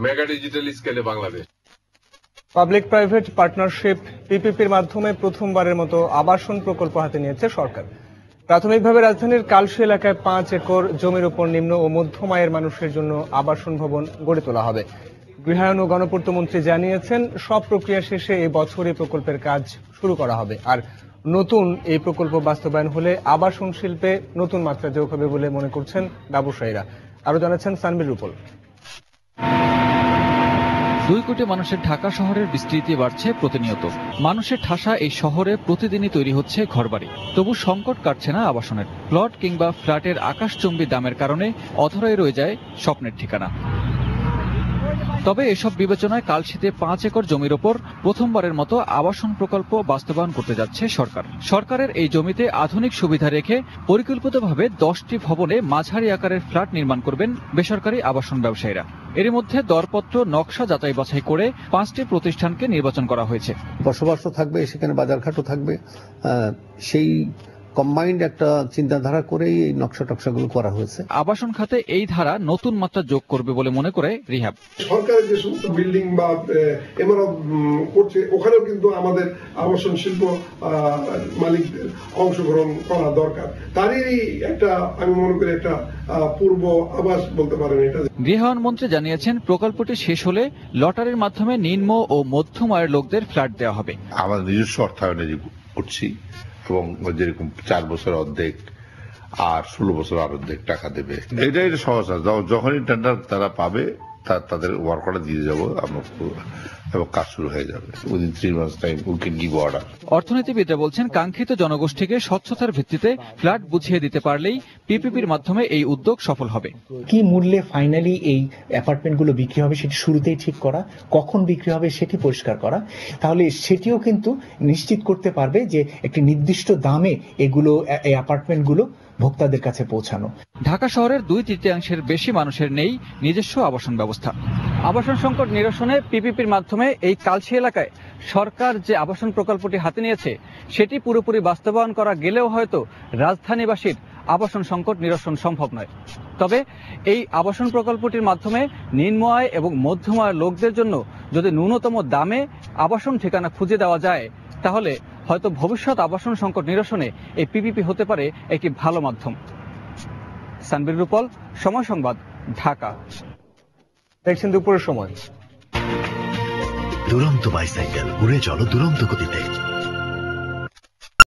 Mega digital স্কেলে Bangladesh. Public private partnership পিপিপির মাধ্যমে প্রথমবারের মতো আবাসন প্রকল্প হাতে নিয়েছে সরকার। প্রাথমিকভাবে রাজধানীর কালশী এলাকায় 5 একর জমির উপর নিম্ন ও মধ্যম আয়ের মানুষের জন্য আবাসন ভবন গড়ে তোলা হবে। গৃহায়ন ও গণপূর্ত মন্ত্রী জানিয়েছেন, সব প্রক্রিয়া শেষে এই বছরই প্রকল্পের কাজ শুরু করা হবে। আর নতুন এই প্রকল্প বাস্তবায়ন হলে আবাসন শিল্পে নতুন মাত্রা যোগ হবে বলে মনে করছেন ব্যবসায়ীরা। আরো জানাচ্ছেন সানবির রূপল। 2 কোটি মানুষের ঢাকা শহরের বিস্তৃতি বাড়ছে প্রতিনিয়ত। মানুষের ঠাসা এই শহরে প্রতিদিনই তৈরি হচ্ছে ঘরবাড়ি, তবু সংকট কাটছে না আবাসনের। প্লট কিংবা ফ্ল্যাটের আকাশচুম্বী দামের কারণে অধরাই রয়ে যায় স্বপ্নের ঠিকানা। তবে এসব বিবেচনায় কালশীতে 5 একর জমির ওপর প্রথমবারের মতো আবাসন প্রকল্প বাস্তবায়ন করতে যাচ্ছে সরকার। সরকারের এই জমিতে আধুনিক সুবিধা রেখে পরিকল্পিতভাবে 10টি ভবনে মাঝারি আকারের ফ্ল্যাট নির্মাণ করবেন বেসরকারি আবাসন ব্যবসায়ীরা। এর মধ্যে দরপত্র নকশা যাচাই বাছাই করে 5টি প্রতিষ্ঠানকে নির্বাচন করা হয়েছে। বসবাসও থাকবে, সেখানে বাজারঘাটও থাকবে, সেই কম্বাইন্ড একটা চিন্তাধারা করেই এই নকশা টকশাগুলো করা হয়েছে। আবাসন খাতে এই ধারা নতুন মাত্রা যোগ করবে বলে মনে করে রিহাব। সরকারের যে সমস্ত বিল্ডিং বা এমআরএফ করছে, ওখানেও কিন্তু আমাদের আবাসন শিল্প মালিকদের অংশগ্রহণ করা দরকার। তারই একটা আমি মনে করি একটা পূর্ব আবাস বলতে পারেন এটা। গৃহায়ন মন্ত্রী জানিয়েছেন, প্রকল্পটি শেষ হলে লটারির মাধ্যমে নিম্ন ও মধ্যম আয়ের লোকদের ফ্ল্যাট দেওয়া হবে। আমাদের নিজস্ব অর্থায়নে করছি এবং যেরকম 4 বছর অর্ধেক আর 16 বছর আর অর্ধেক টাকা দেবে। এটা সহজ। যখনই টেন্ডার তারা পাবে তাদের ওয়ার্ক অর্ডার দিয়ে যাবো আমরা এবং কাজ শুরু হয়ে যাবে। Within 3 months time we can give order. অর্থনীতিবিদরা বলছেন, কাঙ্ক্ষিত জনগোষ্ঠীকে স্বচ্ছতার ভিত্তিতে ফ্ল্যাট বুঝিয়ে দিতে পারলেই পিপিপির মাধ্যমে এই উদ্যোগ সফল হবে। কি মূল্যে ফাইনালি এই অ্যাপার্টমেন্টগুলো বিক্রি হবে সেটি শুরুতেই ঠিক করা, কখন বিক্রি হবে সেটি পরিষ্কার করা, তাহলে সেটিও কিন্তু নিশ্চিত করতে পারবে যে একটি নির্দিষ্ট দামে এগুলো এই অ্যাপার্টমেন্টগুলো ভোক্তাদের কাছে পৌঁছানো। ঢাকা শহরের 2/3 বেশি মানুষের নেই নিজস্ব আবাসন ব্যবস্থা। আবাসন সংকট নিরসনে পিপিপির মাধ্যমে এই কালশী এলাকায় সরকার যে আবাসন প্রকল্পটি হাতে নিয়েছে সেটি পুরোপুরি বাস্তবায়ন করা গেলেও হয়তো রাজধানীবাসীর আবাসন সংকট নিরসন সম্ভব নয়। তবে এই আবাসন প্রকল্পটির মাধ্যমে নিম্ন আয় এবং মধ্যম আয়ের লোকদের জন্য যদি ন্যূনতম দামে আবাসন ঠিকানা খুঁজে দেওয়া যায়, তাহলে হয়তো ভবিষ্যৎ আবাসন সংকট নিরসনে এই পিপিপি হতে পারে একটি ভালো মাধ্যম। সানবির রূপল, সময় সংবাদ, ঢাকা। দেখছেন দুপুরের সময়। দুরন্ত বাইসাইকেল, উড়ে চলো দুরন্ত গতিতে।